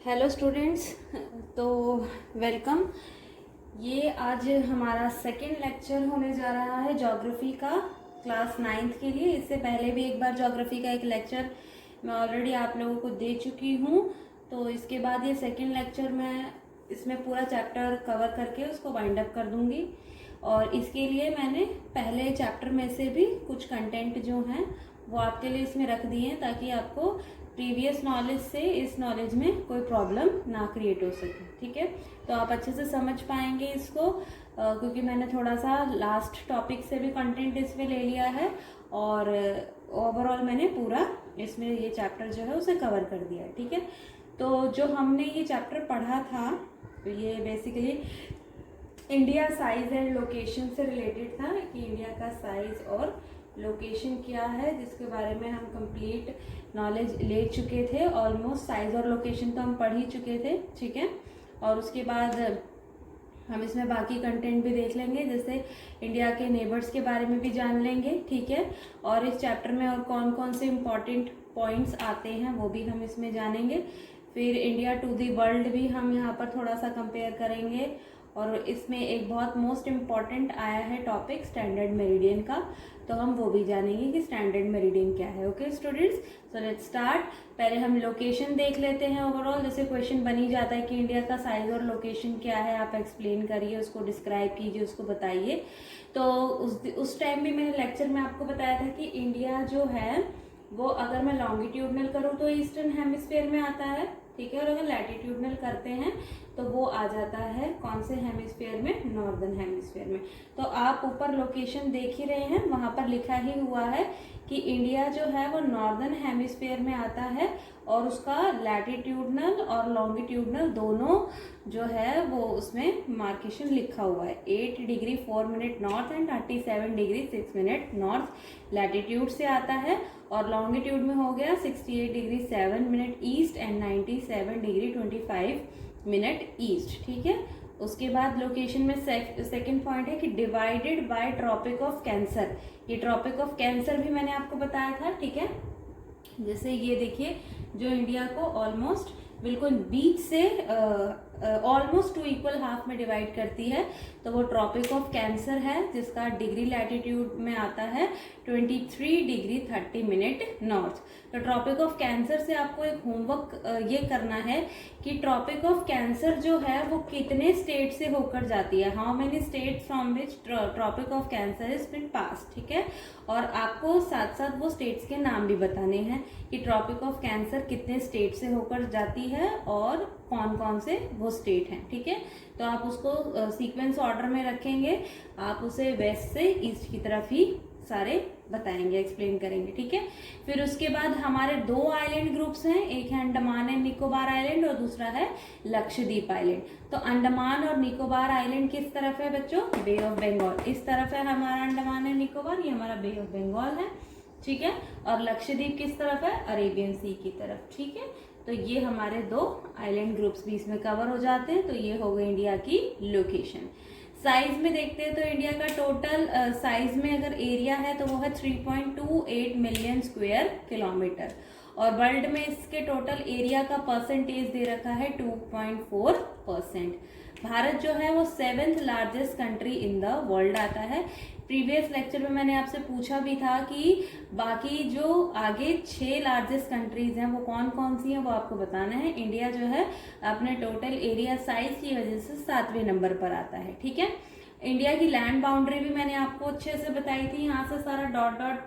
Hello students, तो welcome. ये आज हमारा सेकेंड लेक्चर होने जा रहा है ज्योग्राफी का, क्लास 9th के लिए। इससे पहले भी एक बार ज्योग्राफी का एक लेक्चर मैं ऑलरेडी आप लोगों को दे चुकी हूँ। तो इसके बाद ये सेकेंड लेक्चर मैं इसमें पूरा चैप्टर कवर करके उसको वाइंड अप कर दूँगी। और इसके लिए मैंने पहले चैप्टर में से भी कुछ कंटेंट जो हैं वो आपके लिए इसमें रख दिए हैं, ताकि आपको प्रीवियस नॉलेज से इस नॉलेज में कोई प्रॉब्लम ना क्रिएट हो सके। ठीक है, तो आप अच्छे से समझ पाएंगे इसको, क्योंकि मैंने थोड़ा सा लास्ट टॉपिक से भी कंटेंट इसमें ले लिया है और ओवरऑल मैंने पूरा इसमें ये चैप्टर जो है उसे कवर कर दिया है। ठीक है, तो जो हमने ये चैप्टर पढ़ा था तो ये basically India size and location से रिलेटेड था कि इंडिया का साइज और लोकेशन क्या है, जिसके बारे में हम कंप्लीट नॉलेज ले चुके थे। ऑलमोस्ट साइज और लोकेशन तो हम पढ़ ही चुके थे। ठीक है, और उसके बाद हम इसमें बाकी कंटेंट भी देख लेंगे, जैसे इंडिया के नेबर्स के बारे में भी जान लेंगे। ठीक है, और इस चैप्टर में और कौन कौन से इम्पॉर्टेंट पॉइंट्स आते हैं वो भी हम इसमें जानेंगे। फिर इंडिया टू दी वर्ल्ड भी हम यहाँ पर थोड़ा सा कंपेयर करेंगे। और इसमें एक बहुत मोस्ट इम्पॉर्टेंट आया है टॉपिक स्टैंडर्ड मेरिडियन का, तो हम वो भी जानेंगे कि स्टैंडर्ड मेरिडियन क्या है। Okay students, so let's start. पहले हम लोकेशन देख लेते हैं ओवरऑल। जैसे क्वेश्चन बन ही जाता है कि इंडिया का साइज और लोकेशन क्या है, आप एक्सप्लेन करिए, उसको डिस्क्राइब कीजिए, उसको बताइए। तो उस टाइम भी मैंने लेक्चर में आपको बताया था कि इंडिया जो है वो अगर मैं लॉन्गिट्यूडनल करूँ तो ईस्टर्न हेमिस्फीयर में आता है। ठीक है, और अगर लैटिट्यूडनल करते हैं तो वो आ जाता है कौन से हेमिस्फीयर में, नॉर्दर्न हेमिस्फीयर में। तो आप ऊपर लोकेशन देख ही रहे हैं, वहां पर लिखा ही हुआ है कि इंडिया जो है वो नॉर्दर्न हेमिस्फीयर में आता है और उसका लैटिट्यूडनल और लॉन्गिट्यूडनल दोनों जो है वो उसमें मार्केशन लिखा हुआ है। 8 degree 4 minute north and 37 degree 6 minute north latitude से आता है, और लॉन्गिट्यूड में हो गया 68 degree 7 minute east and 97 degree 25 minute east. ठीक है, उसके बाद लोकेशन में सेकंड पॉइंट है कि divided by Tropic of Cancer. ये ट्रॉपिक ऑफ कैंसर भी मैंने आपको बताया था। ठीक है, जैसे ये देखिए, जो इंडिया को ऑलमोस्ट बिल्कुल बीच से ऑलमोस्ट 2 इक्वल हाफ में डिवाइड करती है, तो वो ट्रॉपिक ऑफ कैंसर है, जिसका डिग्री लैटिट्यूड में आता है 23 डिग्री 30 मिनट नॉर्थ। तो ट्रॉपिक ऑफ कैंसर से आपको एक होमवर्क ये करना है कि ट्रॉपिक ऑफ कैंसर जो है वो कितने स्टेट से होकर जाती है, how many state from which Tropic of Cancer is been pass. ठीक है, और आपको साथ साथ वो स्टेट्स के नाम भी बताने हैं कि ट्रॉपिक ऑफ कैंसर कितने स्टेट से होकर जाती है और कौन कौन से वो स्टेट हैं। ठीक है, तो आप उसको सीक्वेंस ऑर्डर में रखेंगे, आप उसे वेस्ट से ईस्ट की तरफ ही सारे बताएंगे, एक्सप्लेन करेंगे। ठीक है, फिर उसके बाद हमारे 2 आइलैंड ग्रुप्स हैं, एक है अंडमान एंड निकोबार आइलैंड और दूसरा है लक्षद्वीप आइलैंड। तो अंडमान और निकोबार आइलैंड किस तरफ है बच्चों, बे ऑफ बंगाल, इस तरफ है हमारा अंडमान एंड निकोबार, ये हमारा बे ऑफ बंगाल है। ठीक है, और लक्षद्वीप किस तरफ है, अरेबियन सी की तरफ। ठीक है, तो ये हमारे 2 आइलैंड ग्रुप्स भी इसमें कवर हो जाते हैं। तो ये हो गई इंडिया की लोकेशन। साइज में देखते हैं तो इंडिया का टोटल साइज में अगर एरिया है तो वो है 3.28 मिलियन स्क्वायर किलोमीटर, और वर्ल्ड में इसके टोटल एरिया का परसेंटेज दे रखा है 2.4%। भारत जो है वो 7th largest country in the world आता है। प्रीवियस लेक्चर में मैंने आपसे पूछा भी था कि बाकी जो आगे 6 लार्जेस्ट कंट्रीज हैं वो कौन कौन सी हैं, वो आपको बताना है। इंडिया जो है अपने टोटल एरिया साइज की वजह से 7वें नंबर पर आता है। ठीक है, इंडिया की लैंड बाउंड्री भी मैंने आपको अच्छे से बताई थी, यहाँ से सारा डॉट डॉट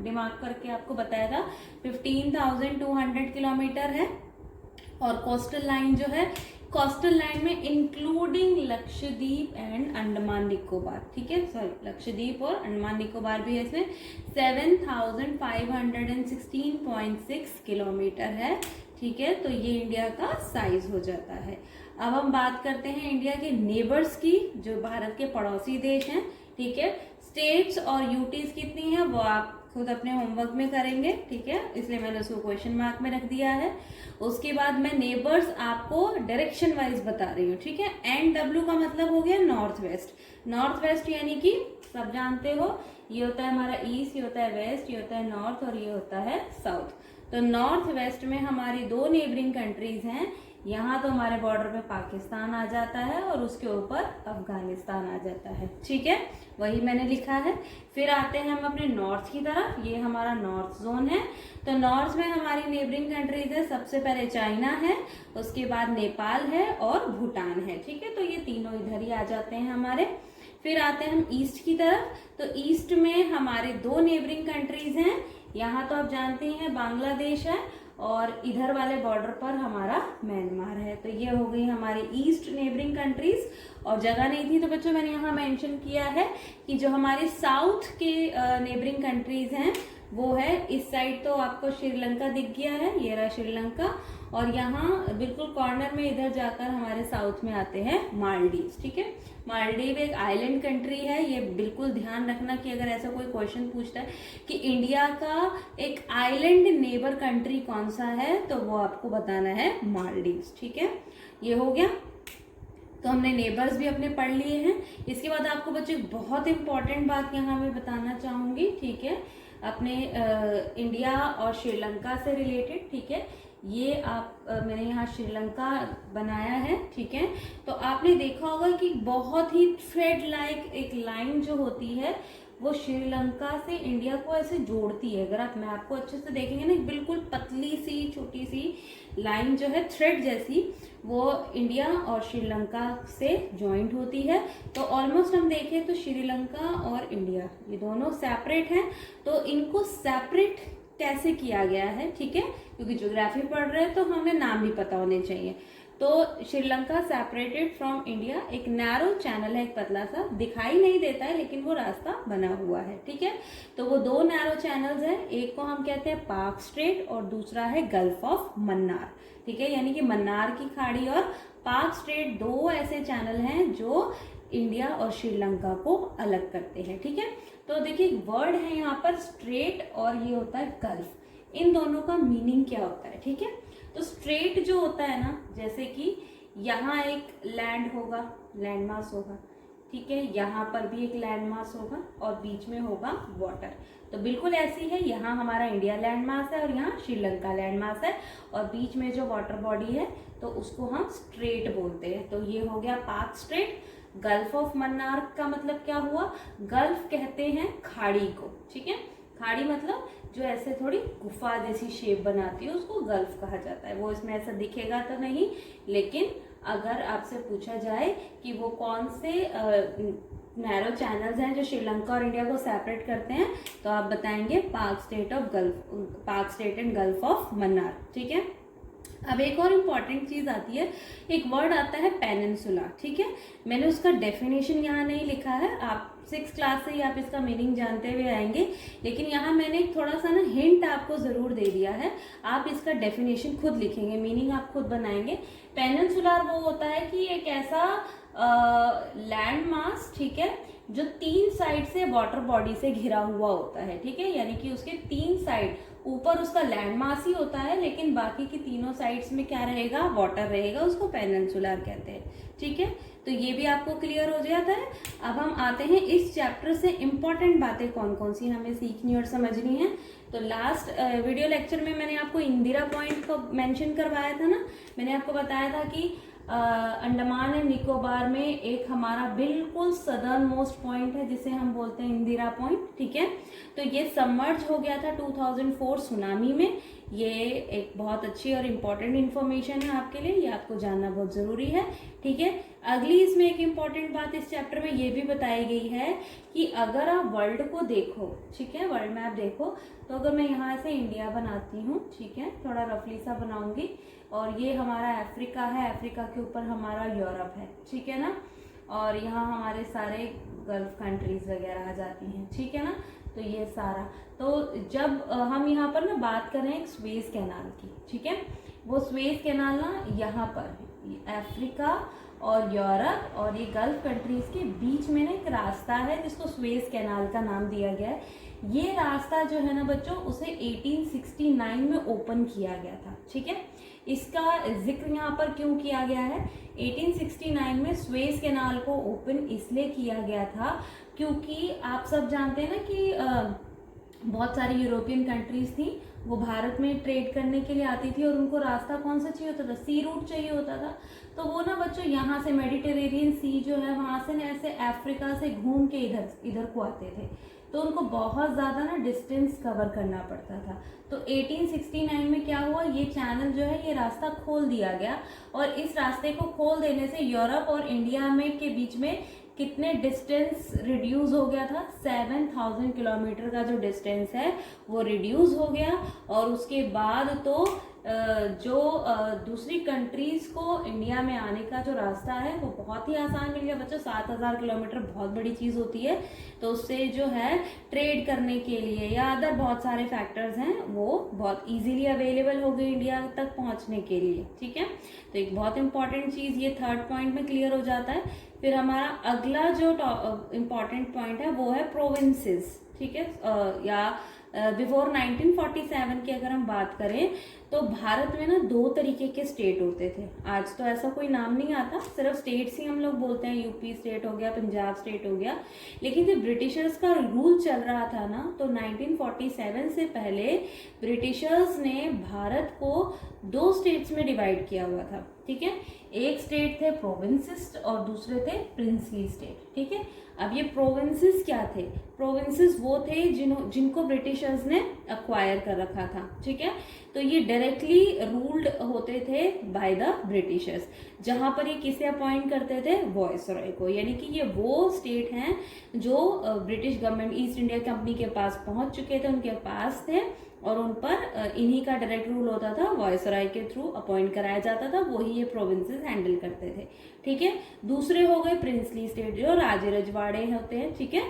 डिमार्क करके आपको बताया था। 15,200 किलोमीटर है, और कोस्टल लाइन जो है, कोस्टल लाइन में इंक्लूडिंग लक्षद्वीप एंड अंडमान निकोबार। ठीक है, सॉरी, लक्षद्वीप और अंडमान निकोबार भी है इसमें, 7,516.6 किलोमीटर है। ठीक है, तो ये इंडिया का साइज हो जाता है। अब हम बात करते हैं इंडिया के नेबर्स की, जो भारत के पड़ोसी देश हैं। ठीक है, स्टेट्स और यूटीज कितनी है वो आप खुद अपने होमवर्क में करेंगे। ठीक है, इसलिए मैंने उसको क्वेश्चन मार्क में रख दिया है। उसके बाद मैं नेबर्स आपको डायरेक्शन वाइज बता रही हूँ। ठीक है, NW का मतलब हो गया नॉर्थ वेस्ट। नॉर्थ वेस्ट यानी कि सब जानते हो, ये होता है हमारा ईस्ट, ये होता है वेस्ट, ये होता है नॉर्थ और ये होता है साउथ। तो नॉर्थ वेस्ट में हमारी 2 नेबरिंग कंट्रीज हैं, यहाँ तो हमारे बॉर्डर पे पाकिस्तान आ जाता है और उसके ऊपर अफगानिस्तान आ जाता है, ठीक है, वही मैंने लिखा है। फिर आते हैं हम अपने नॉर्थ की तरफ, ये हमारा नॉर्थ जोन है। तो नॉर्थ में हमारी नेबरिंग कंट्रीज है, सबसे पहले चाइना है, उसके बाद नेपाल है और भूटान है, ठीक है, तो ये तीनों इधर ही आ जाते हैं हमारे। फिर आते हैं हम ईस्ट की तरफ, तो ईस्ट में हमारे दो नेबरिंग कंट्रीज हैं, यहाँ तो आप जानते हैं बांग्लादेश है और इधर वाले बॉर्डर पर हमारा म्यांमार है। तो ये हो गई हमारी ईस्ट नेबरिंग कंट्रीज। और जगह नहीं थी तो बच्चों मैंने यहाँ मेंशन किया है कि जो हमारे साउथ के नेबरिंग कंट्रीज हैं वो है इस साइड, तो आपको श्रीलंका दिख गया है, ये रहा श्रीलंका, और यहाँ बिल्कुल कॉर्नर में इधर जाकर हमारे साउथ में आते हैं मालदीव, ठीक है। मालदीव एक आइलैंड कंट्री है, ये बिल्कुल ध्यान रखना कि अगर ऐसा कोई क्वेश्चन पूछता है कि इंडिया का एक आइलैंड नेबर कंट्री कौन सा है, तो वो आपको बताना है मालदीव, ठीक है। ये हो गया, तो हमने नेबर्स भी अपने पढ़ लिए हैं। इसके बाद आपको बच्चे बहुत इंपॉर्टेंट बात यहाँ मैं बताना चाहूँगी, ठीक है, अपने इंडिया और श्रीलंका से रिलेटेड, ठीक है। ये आप मैंने यहाँ श्रीलंका बनाया है, ठीक है। तो आपने देखा होगा कि बहुत ही थ्रेड लाइक एक लाइन जो होती है वो श्रीलंका से इंडिया को ऐसे जोड़ती है। अगर आप मैप को अच्छे से देखेंगे ना, बिल्कुल पतली सी छोटी सी लाइन जो है थ्रेड जैसी, वो इंडिया और श्रीलंका से ज्वाइंट होती है। तो ऑलमोस्ट हम देखें तो श्रीलंका और इंडिया ये दोनों सेपरेट हैं, तो इनको सेपरेट कैसे किया गया है, ठीक है, क्योंकि ज्योग्राफी पढ़ रहे हैं तो हमें नाम भी पता होने चाहिए। तो श्रीलंका सेपरेटेड फ्रॉम इंडिया, एक नैरो चैनल है, एक पतला सा दिखाई नहीं देता है लेकिन वो रास्ता बना हुआ है, ठीक है। तो वो दो नैरो चैनल्स हैं, एक को हम कहते हैं पाक स्ट्रेट और दूसरा है गल्फ ऑफ मन्नार, ठीक है, यानी कि मन्नार की खाड़ी और पाक स्ट्रेट दो ऐसे चैनल हैं जो इंडिया और श्रीलंका को अलग करते हैं, ठीक है। तो देखिए वर्ड है यहाँ पर स्ट्रेट और ये होता है गल्फ, इन दोनों का मीनिंग क्या होता है, ठीक है। तो स्ट्रेट जो होता है ना, जैसे कि यहाँ एक लैंड होगा, लैंड मास होगा, ठीक है, यहाँ पर भी एक लैंड मास होगा और बीच में होगा वाटर। तो बिल्कुल ऐसी है, यहाँ हमारा इंडिया लैंड मास है और यहाँ श्रीलंका लैंड मास है और बीच में जो वाटर बॉडी है तो उसको हम स्ट्रेट बोलते हैं। तो ये हो गया पाक स्ट्रेट। गल्फ ऑफ मन्नार का मतलब क्या हुआ, गल्फ कहते हैं खाड़ी को, ठीक है, खाड़ी मतलब जो ऐसे थोड़ी गुफा जैसी शेप बनाती है उसको गल्फ कहा जाता है। वो इसमें ऐसा दिखेगा तो नहीं, लेकिन अगर आपसे पूछा जाए कि वो कौन से नैरो चैनल्स हैं जो श्रीलंका और इंडिया को सेपरेट करते हैं, तो आप बताएंगे पाक state and gulf of Mannar, ठीक है। अब एक और इम्पॉर्टेंट चीज़ आती है, एक वर्ड आता है पेनिनसुला, ठीक है। मैंने उसका डेफिनेशन यहाँ नहीं लिखा है, आप 6th क्लास से ही आप इसका मीनिंग जानते हुए आएंगे, लेकिन यहाँ मैंने एक थोड़ा सा ना हिंट आपको ज़रूर दे दिया है। आप इसका डेफिनेशन खुद लिखेंगे, मीनिंग आप खुद बनाएंगे। पेनिनसुलर वो होता है कि एक ऐसा लैंड मास, ठीक है, जो 3 साइड से वाटर बॉडी से घिरा हुआ होता है, ठीक है, यानी कि उसके 3 साइड, ऊपर उसका लैंड मास ही होता है लेकिन बाकी की तीनों साइड्स में क्या रहेगा, वाटर रहेगा, उसको पेनिनसुलर कहते हैं, ठीक है। तो ये भी आपको क्लियर हो जाता है। अब हम आते हैं इस चैप्टर से इम्पॉर्टेंट बातें कौन कौन सी हमें सीखनी और समझनी है। तो लास्ट वीडियो लेक्चर में मैंने आपको इंदिरा पॉइंट को मेंशन करवाया था ना, मैंने आपको बताया था कि अंडमान एंड निकोबार में एक हमारा बिल्कुल सदर्न मोस्ट पॉइंट है जिसे हम बोलते हैं इंदिरा पॉइंट, ठीक है। तो ये सबमर्ज हो गया था 2004 सुनामी में। ये एक बहुत अच्छी और इम्पॉर्टेंट इन्फॉर्मेशन है आपके लिए, ये आपको जानना बहुत ज़रूरी है, ठीक है। अगली इसमें एक इम्पॉर्टेंट बात इस चैप्टर में ये भी बताई गई है कि अगर आप वर्ल्ड को देखो, ठीक है, वर्ल्ड मैप देखो, तो अगर मैं यहाँ से इंडिया बनाती हूँ, ठीक है, थोड़ा रफली सा बनाऊंगी, और ये हमारा अफ्रीका है, अफ्रीका के ऊपर हमारा यूरोप है, ठीक है ना, और यहाँ हमारे सारे गल्फ कंट्रीज वगैरह आ जाती हैं, ठीक है ना। तो ये सारा, तो जब हम यहाँ पर ना बात कर रहे हैं एक स्वेज कैनाल की, ठीक है, वो स्वेज कैनाल ना यहाँ पर अफ्रीका और यूरोप और ये गल्फ कंट्रीज के बीच में ना एक रास्ता है जिसको स्वेज कैनाल का नाम दिया गया है। ये रास्ता जो है ना बच्चों, उसे 1869 में ओपन किया गया था, ठीक है। इसका जिक्र यहाँ पर क्यों किया गया है, 1869 में स्वेज कैनाल को ओपन इसलिए किया गया था क्योंकि आप सब जानते हैं ना कि बहुत सारी यूरोपियन कंट्रीज थी, वो भारत में ट्रेड करने के लिए आती थी और उनको रास्ता कौन सा चाहिए होता था, सी रूट चाहिए होता था। तो वो ना बच्चों यहाँ से मेडिटेरेनियन सी जो है वहाँ से ना ऐसे अफ्रीका से घूम के इधर को आते थे, तो उनको बहुत ज़्यादा ना डिस्टेंस कवर करना पड़ता था। तो 1869 में क्या हुआ, ये चैनल जो है ये रास्ता खोल दिया गया, और इस रास्ते को खोल देने से यूरोप और इंडिया में के बीच में कितने डिस्टेंस रिड्यूस हो गया था, 7000 किलोमीटर का जो डिस्टेंस है वो रिड्यूस हो गया। और उसके बाद तो जो दूसरी कंट्रीज को इंडिया में आने का जो रास्ता है वो बहुत ही आसान मिल गया बच्चों। 7000 किलोमीटर बहुत बड़ी चीज़ होती है, तो उससे जो है ट्रेड करने के लिए या अदर बहुत सारे फैक्टर्स हैं वो बहुत इजीली अवेलेबल हो गए इंडिया तक पहुंचने के लिए। ठीक है, तो एक बहुत इंपॉर्टेंट चीज़ ये थर्ड पॉइंट में क्लियर हो जाता है। फिर हमारा अगला जो इम्पॉर्टेंट पॉइंट है वो है प्रोविंसेस। ठीक है, या बिफोर 1947 की अगर हम बात करें तो भारत में ना 2 तरीके के स्टेट होते थे। आज तो ऐसा कोई नाम नहीं आता, सिर्फ स्टेट्स ही हम लोग बोलते हैं, यूपी स्टेट हो गया, पंजाब स्टेट हो गया। लेकिन जब ब्रिटिशर्स का रूल चल रहा था ना, तो 1947 से पहले ब्रिटिशर्स ने भारत को 2 स्टेट्स में डिवाइड किया हुआ था। ठीक है, एक स्टेट थे प्रोविंसेस और दूसरे थे प्रिंसली स्टेट। ठीक है, अब ये प्रोविंसेस क्या थे, प्रोविंसेस वो थे जिनको ब्रिटिशर्स ने अक्वायर कर रखा था। ठीक है, तो ये डायरेक्टली रूल्ड होते थे बाय द ब्रिटिशर्स, जहां पर ये किसे अपॉइंट करते थे, वॉयसरॉय को। यानी कि ये वो स्टेट हैं जो British government east India company के पास पहुंच चुके थे, उनके पास थे, और उन पर इन्हीं का डायरेक्ट रूल होता था, वॉयसरॉय के थ्रू अपॉइंट कराया जाता था, वही ये प्रोविंसेस हैंडल करते थे। ठीक है, दूसरे हो गए प्रिंसली स्टेट जो राजे रजवाड़े होते हैं। ठीक है,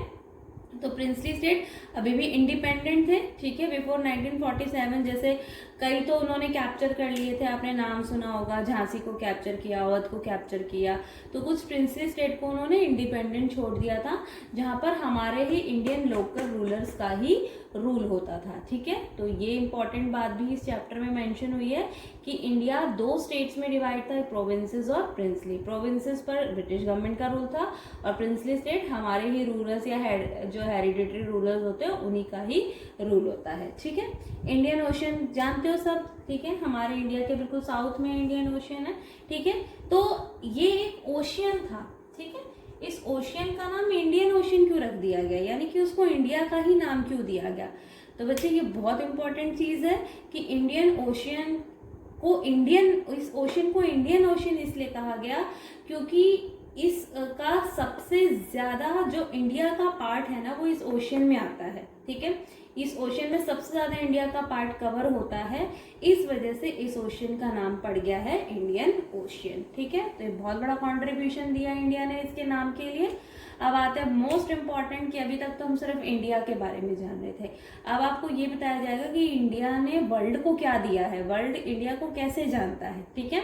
तो प्रिंसली स्टेट अभी भी इंडिपेंडेंट थे। ठीक है, बिफोर 1947 जैसे कई तो उन्होंने कैप्चर कर लिए थे, आपने नाम सुना होगा, झांसी को कैप्चर किया, अवध को कैप्चर किया, तो कुछ प्रिंसली स्टेट को उन्होंने इंडिपेंडेंट छोड़ दिया था, जहां पर हमारे ही इंडियन लोकल रूलर्स का ही रूल होता था। ठीक है, तो ये इंपॉर्टेंट बात भी इस चैप्टर में मेंशन हुई है कि इंडिया 2 स्टेट्स में डिवाइड था, प्रोविंसेस और प्रिंसली। प्रोविंसेस पर ब्रिटिश गवर्नमेंट का रूल था और प्रिंसली स्टेट हमारे ही रूलर्स या जो हेरिडिटरी रूलर्स होते हैं उन्हीं का ही रूल होता है। ठीक है, इंडियन ओशन जानते हो सब। ठीक है, हमारे इंडिया के बिल्कुल साउथ में इंडियन ओशन है। ठीक है, तो ये एक ओशियन था। ठीक है, इस ओशियन का नाम इंडियन ओशन क्यों रख दिया गया, यानी कि उसको इंडिया का ही नाम क्यों दिया गया। तो बच्चे ये बहुत इंपॉर्टेंट चीज है कि इंडियन ओशियन को इस ओशन को इंडियन ओशन इसलिए कहा गया क्योंकि इसका सबसे ज्यादा जो इंडिया का पार्ट है ना वो इस ओशन में आता है। ठीक है, इस ओशन में सबसे ज्यादा इंडिया का पार्ट कवर होता है, इस वजह से इस ओशन का नाम पड़ गया है इंडियन ओशियन। ठीक है, तो ये बहुत बड़ा कंट्रीब्यूशन दिया इंडिया ने इसके नाम के लिए। अब आते हैं मोस्ट इम्पॉर्टेंट कि अभी तक तो हम सिर्फ इंडिया के बारे में जान रहे थे, अब आपको ये बताया जाएगा कि इंडिया ने वर्ल्ड को क्या दिया है, वर्ल्ड इंडिया को कैसे जानता है। ठीक है,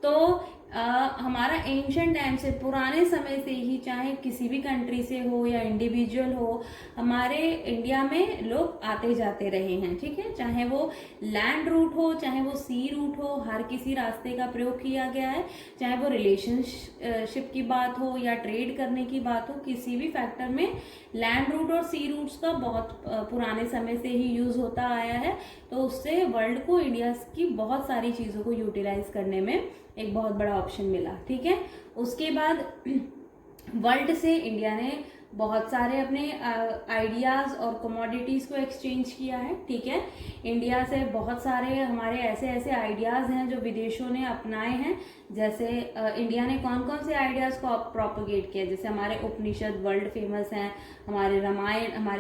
तो हमारा एंशिएंट टाइम से, पुराने समय से ही, चाहे किसी भी कंट्री से हो या इंडिविजुअल हो, हमारे इंडिया में लोग आते जाते रहे हैं। ठीक है, चाहे वो लैंड रूट हो चाहे वो सी रूट हो, हर किसी रास्ते का प्रयोग किया गया है। चाहे वो रिलेशनशिप की बात हो या ट्रेड करने की बात हो, किसी भी फैक्टर में लैंड रूट और सी रूट्स का बहुत पुराने समय से ही यूज होता आया है। तो उससे वर्ल्ड को इंडिया की बहुत सारी चीज़ों को यूटिलाइज करने में एक बहुत बड़ा ऑप्शन मिला। ठीक है, उसके बाद वर्ल्ड से इंडिया ने बहुत सारे अपने आइडियाज़ और कमोडिटीज़ को एक्सचेंज किया है। ठीक है, इंडिया से बहुत सारे हमारे ऐसे ऐसे आइडियाज़ हैं जो विदेशों ने अपनाए हैं। जैसे इंडिया ने कौन कौन से आइडियाज़ को प्रोपोगेट किया, जैसे हमारे उपनिषद वर्ल्ड फेमस हैं, हमारी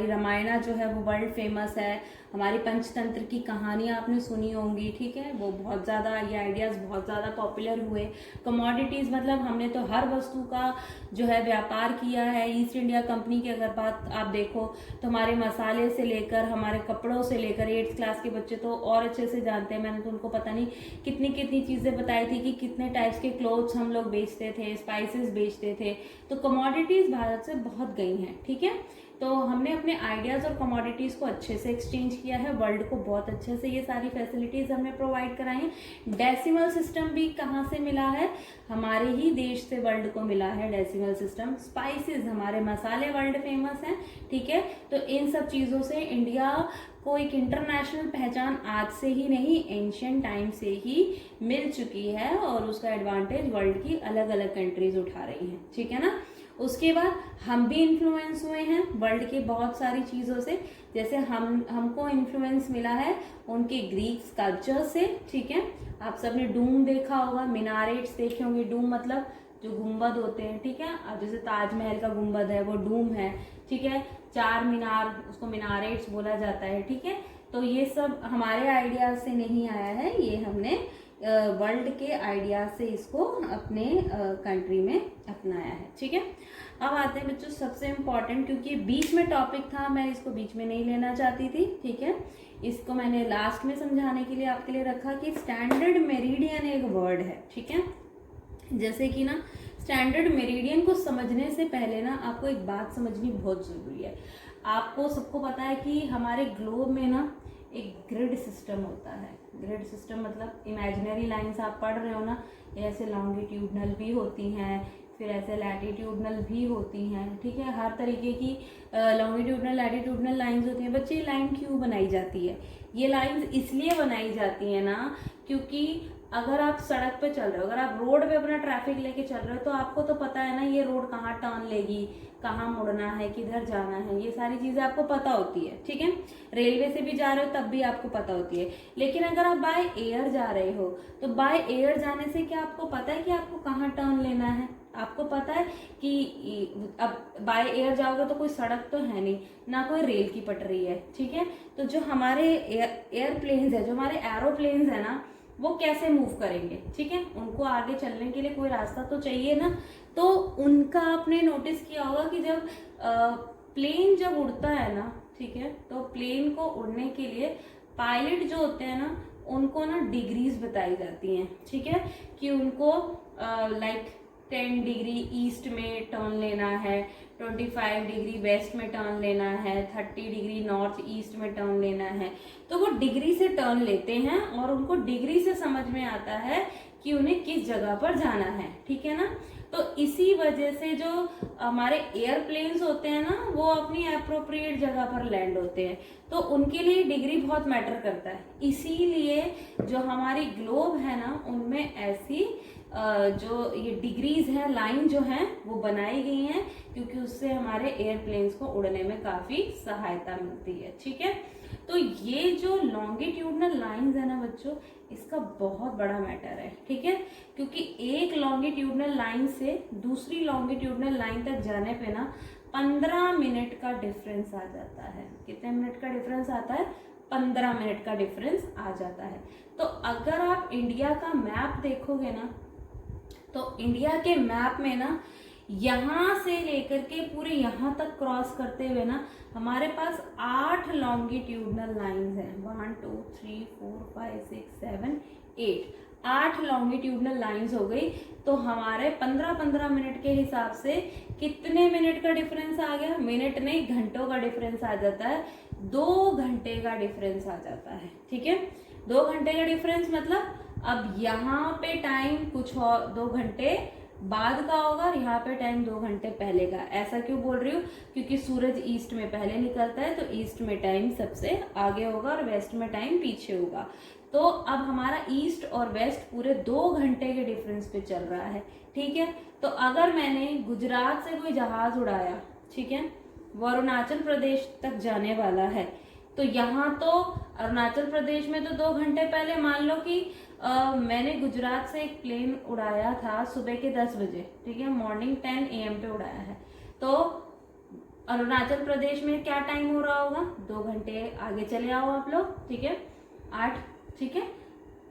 रामायणा जो है वो वर्ल्ड फेमस है, हमारी पंचतंत्र की कहानियाँ आपने सुनी होंगी। ठीक है, वो बहुत ज़्यादा, ये आइडियाज़ बहुत ज़्यादा पॉपुलर हुए। कमोडिटीज़ मतलब हमने तो हर वस्तु का जो है व्यापार किया है। ईस्ट इंडिया कंपनी की अगर बात आप देखो तो हमारे मसाले से लेकर हमारे कपड़ों से लेकर 8th क्लास के बच्चे तो और अच्छे से जानते हैं, मैंने तो उनको पता नहीं कितनी कितनी चीज़ें बताई थी कि कितने टाइप्स के क्लोथ्स हम लोग बेचते थे, स्पाइसेस बेचते थे। तो कमोडिटीज़ भारत से बहुत गई हैं। ठीक है, तो हमने अपने आइडियाज़ और कमोडिटीज़ को अच्छे से एक्सचेंज किया है, वर्ल्ड को बहुत अच्छे से ये सारी फैसिलिटीज़ हमने प्रोवाइड कराई हैं। डेसिमल सिस्टम भी कहाँ से मिला है, हमारे ही देश से वर्ल्ड को मिला है डेसिमल सिस्टम। स्पाइसेस, हमारे मसाले वाले वर्ल्ड फेमस हैं, ठीक है। तो इन सब चीज़ों से इंडिया को एक इंटरनेशनल पहचान आज से ही नहीं, एंशियंट टाइम से ही मिल चुकी है और उसका एडवांटेज वर्ल्ड की अलग अलग कंट्रीज उठा रही हैं, ठीक है ना। उसके बाद हम भी इन्फ्लुएंस हुए हैं वर्ल्ड के बहुत सारी चीज़ों से, जैसे हमको इन्फ्लुएंस मिला है उनके ग्रीक स्कल्पचर से, ठीक है। आप सबने डूम देखा होगा, मिनारेट्स देखे होंगे। डूम मतलब जो गुंबद होते हैं, ठीक है। अब जैसे ताजमहल का गुंबद है वो डूम है, ठीक है। चार मीनार, उसको मिनारेट्स बोला जाता है, ठीक है। तो ये सब हमारे आइडियाज से नहीं आया है, ये हमने वर्ल्ड के आइडियाज से इसको अपने कंट्री में अपनाया है, ठीक है। अब आते हैं बच्चों सबसे इम्पॉर्टेंट, क्योंकि बीच में टॉपिक था, मैं इसको बीच में नहीं लेना चाहती थी, ठीक है। इसको मैंने लास्ट में समझाने के लिए आपके लिए रखा कि स्टैंडर्ड मेरिडियन एक वर्ड है, ठीक है। जैसे कि ना स्टैंडर्ड मेरिडियन को समझने से पहले ना आपको एक बात समझनी बहुत ज़रूरी है। आपको सबको पता है कि हमारे ग्लोब में ना एक ग्रिड सिस्टम होता है। ग्रिड सिस्टम मतलब इमेजिनरी लाइंस आप पढ़ रहे हो ना, ऐसे लॉन्गिट्यूडनल भी होती हैं, फिर ऐसे लैटिट्यूडनल भी होती हैं, ठीक है। हर तरीके की लॉन्गिट्यूडनल लैटिट्यूडनल लाइंस होती हैं। बच्चे ये लाइन क्यों बनाई जाती है? ये लाइंस इसलिए बनाई जाती है ना, क्योंकि अगर आप सड़क पे चल रहे हो, अगर आप रोड पे अपना ट्रैफिक लेके चल रहे हो, तो आपको तो पता है ना ये रोड कहाँ टर्न लेगी, कहाँ मुड़ना है, किधर जाना है, ये सारी चीज़ें आपको पता होती है, ठीक है। रेलवे से भी जा रहे हो तब भी आपको पता होती है। लेकिन अगर आप बाय एयर जा रहे हो, तो बाय एयर जाने से क्या आपको पता है कि आपको कहाँ टर्न लेना है? आपको पता है कि अब बाय एयर जाओगे तो कोई सड़क तो है नहीं, ना कोई रेल की पटरी है, ठीक है। तो जो हमारे एयरप्लेन्स है, जो हमारे एरोप्लेन्स है ना, वो कैसे मूव करेंगे, ठीक है। उनको आगे चलने के लिए कोई रास्ता तो चाहिए ना। तो उनका आपने नोटिस किया होगा कि जब प्लेन जब उड़ता है ना, ठीक है, तो प्लेन को उड़ने के लिए पायलट जो होते हैं ना, उनको ना डिग्रीज बताई जाती हैं, ठीक है। कि उनको लाइक 10 डिग्री ईस्ट में टर्न लेना है, 25 डिग्री वेस्ट में टर्न लेना है, 30 डिग्री नॉर्थ ईस्ट में टर्न लेना है। तो वो डिग्री से टर्न लेते हैं और उनको डिग्री से समझ में आता है कि उन्हें किस जगह पर जाना है, ठीक है ना। तो इसी वजह से जो हमारे एयरप्लेन्स होते हैं ना, वो अपनी अप्रोप्रिएट जगह पर लैंड होते हैं, तो उनके लिए डिग्री बहुत मैटर करता है। इसीलिए जो हमारी ग्लोब है ना, उनमें ऐसी जो ये डिग्रीज हैं, लाइन जो हैं, वो बनाई गई हैं, क्योंकि उससे हमारे एयरप्लेन्स को उड़ने में काफ़ी सहायता मिलती है, ठीक है। तो ये जो लॉन्गिट्यूडनल लाइंस है ना बच्चों, इसका बहुत बड़ा मैटर है, ठीक है। क्योंकि एक लॉन्गिट्यूडनल लाइन से दूसरी लॉन्गिट्यूडनल लाइन तक जाने पे ना 15 मिनट का डिफरेंस आ जाता है। कितने मिनट का डिफरेंस आता है? 15 मिनट का डिफरेंस आ जाता है। तो अगर आप इंडिया का मैप देखोगे ना, तो इंडिया के मैप में ना यहाँ से लेकर के पूरे यहाँ तक क्रॉस करते हुए ना हमारे पास 8 लॉन्गिट्यूडनल लाइंस हैं। 1 2 3 4 5 6 7 8 8 लॉन्गिट्यूडनल लाइंस हो गई। तो हमारे 15-15 मिनट के हिसाब से कितने मिनट का डिफरेंस आ गया? मिनट नहीं, घंटों का डिफरेंस आ जाता है। 2 घंटे का डिफरेंस आ जाता है, ठीक है। 2 घंटे का डिफरेंस मतलब अब यहाँ पे टाइम कुछ और 2 घंटे बाद का होगा और यहाँ पे टाइम 2 घंटे पहले का। ऐसा क्यों बोल रही हूँ? क्योंकि सूरज ईस्ट में पहले निकलता है, तो ईस्ट में टाइम सबसे आगे होगा और वेस्ट में टाइम पीछे होगा। तो अब हमारा ईस्ट और वेस्ट पूरे 2 घंटे के डिफरेंस पे चल रहा है, ठीक है। तो अगर मैंने गुजरात से कोई जहाज उड़ाया, ठीक है, वो अरुणाचल प्रदेश तक जाने वाला है, तो यहाँ तो अरुणाचल प्रदेश में तो 2 घंटे पहले, मान लो कि मैंने गुजरात से एक प्लेन उड़ाया था सुबह के 10 बजे, ठीक है, मॉर्निंग 10 AM पे उड़ाया है, तो अरुणाचल प्रदेश में क्या टाइम हो रहा होगा? 2 घंटे आगे चले आओ आप लोग, ठीक है, 8, ठीक है,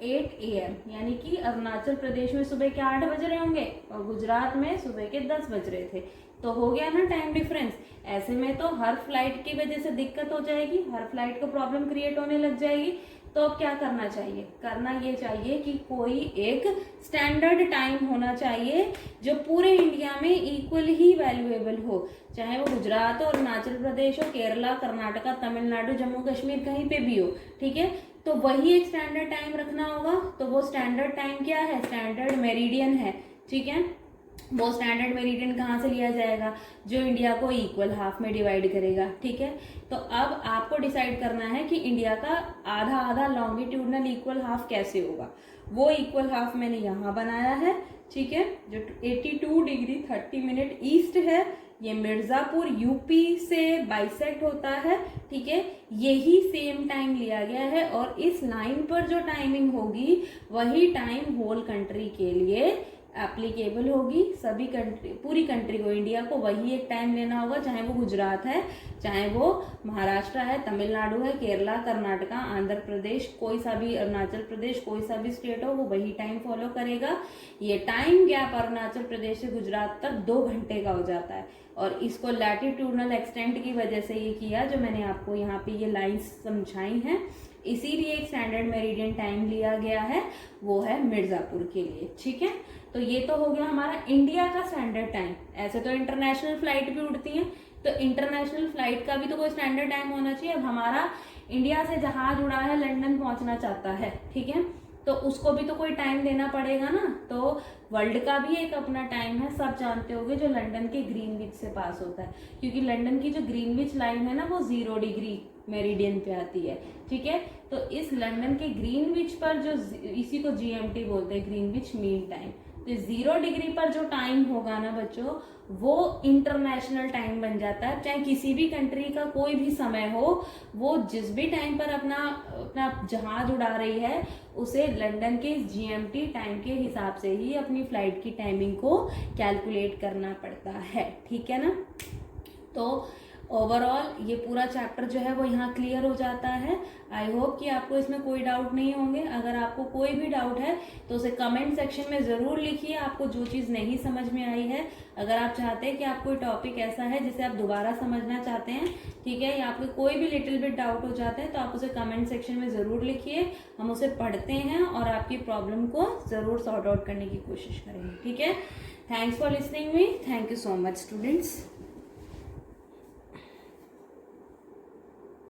8 AM, यानी कि अरुणाचल प्रदेश में सुबह के 8 बज रहे होंगे और गुजरात में सुबह के 10 बज रहे थे। तो हो गया ना टाइम डिफरेंस। ऐसे में तो हर फ्लाइट की वजह से दिक्कत हो जाएगी, हर फ्लाइट को प्रॉब्लम क्रिएट होने लग जाएगी। तो अब क्या करना चाहिए? करना ये चाहिए कि कोई एक स्टैंडर्ड टाइम होना चाहिए जो पूरे इंडिया में इक्वल ही वैल्यूएबल हो, चाहे वो गुजरात हो, अरुणाचल प्रदेश हो, केरला, कर्नाटका, तमिलनाडु, जम्मू कश्मीर, कहीं पे भी हो, ठीक है। तो वही एक स्टैंडर्ड टाइम रखना होगा। तो वो स्टैंडर्ड टाइम क्या है? स्टैंडर्ड मेरिडियन है, ठीक है। वो स्टैंडर्ड मेरिडियन कहाँ से लिया जाएगा, जो इंडिया को इक्वल हाफ में डिवाइड करेगा। ठीक है, तो अब आपको डिसाइड करना है कि इंडिया का आधा आधा लॉन्गिट्यूडनल इक्वल हाफ कैसे होगा। वो इक्वल हाफ मैंने यहाँ बनाया है। ठीक है, जो 82 डिग्री 30 मिनट ईस्ट है, ये मिर्जापुर यूपी से बाइसेक्ट होता है। ठीक है, यही सेम टाइम लिया गया है और इस लाइन पर जो टाइमिंग होगी वही टाइम होल कंट्री के लिए एप्लीकेबल होगी। सभी कंट्री, पूरी कंट्री को, इंडिया को वही एक टाइम लेना होगा, चाहे वो गुजरात है, चाहे वो महाराष्ट्र है, तमिलनाडु है, केरला, कर्नाटका, आंध्र प्रदेश, कोई सा भी, अरुणाचल प्रदेश, कोई सा भी स्टेट हो, वो वही टाइम फॉलो करेगा। ये टाइम गैप अरुणाचल प्रदेश से गुजरात तक 2 घंटे का हो जाता है और इसको लैटिट्यूडनल एक्सटेंट की वजह से ये किया, जो मैंने आपको यहाँ पे ये लाइंस समझाई हैं। इसीलिए एक स्टैंडर्ड मेरिडियन टाइम लिया गया है, वो है मिर्जापुर के लिए। ठीक है, तो ये तो हो गया हमारा इंडिया का स्टैंडर्ड टाइम। ऐसे तो इंटरनेशनल फ्लाइट भी उड़ती हैं, तो इंटरनेशनल फ्लाइट का भी तो कोई स्टैंडर्ड टाइम होना चाहिए। अब हमारा इंडिया से जहाज उड़ा है, लंदन पहुंचना चाहता है, ठीक है, तो उसको भी तो कोई टाइम देना पड़ेगा ना। तो वर्ल्ड का भी एक अपना टाइम है, सब जानते होंगे, जो लंदन के ग्रीनविच से पास होता है, क्योंकि लंदन की जो ग्रीनविच लाइन है ना, वो 0 डिग्री मेरिडियन पे आती है। ठीक है, तो इस लंदन के ग्रीनविच पर जो, इसी को GMT बोलते हैं, ग्रीनविच मीन टाइम, तो 0 डिग्री पर जो टाइम होगा ना बच्चों, वो इंटरनेशनल टाइम बन जाता है। चाहे किसी भी कंट्री का कोई भी समय हो, वो जिस भी टाइम पर अपना जहाज उड़ा रही है, उसे लंदन के GMT टाइम के हिसाब से ही अपनी फ्लाइट की टाइमिंग को कैलकुलेट करना पड़ता है। ठीक है ना, तो ओवरऑल ये पूरा चैप्टर जो है वो यहाँ क्लियर हो जाता है। आई होप कि आपको इसमें कोई डाउट नहीं होंगे। अगर आपको कोई भी डाउट है तो उसे कमेंट सेक्शन में ज़रूर लिखिए, आपको जो चीज़ नहीं समझ में आई है। अगर आप चाहते हैं कि आप कोई टॉपिक ऐसा है जिसे आप दोबारा समझना चाहते हैं, ठीक है, या आपको कोई भी लिटिल बिट डाउट हो जाता है, तो आप उसे कमेंट सेक्शन में ज़रूर लिखिए। हम उसे पढ़ते हैं और आपकी प्रॉब्लम को ज़रूर सॉर्ट आउट करने की कोशिश करेंगे। ठीक है, thanks for listening me, thank you so much students.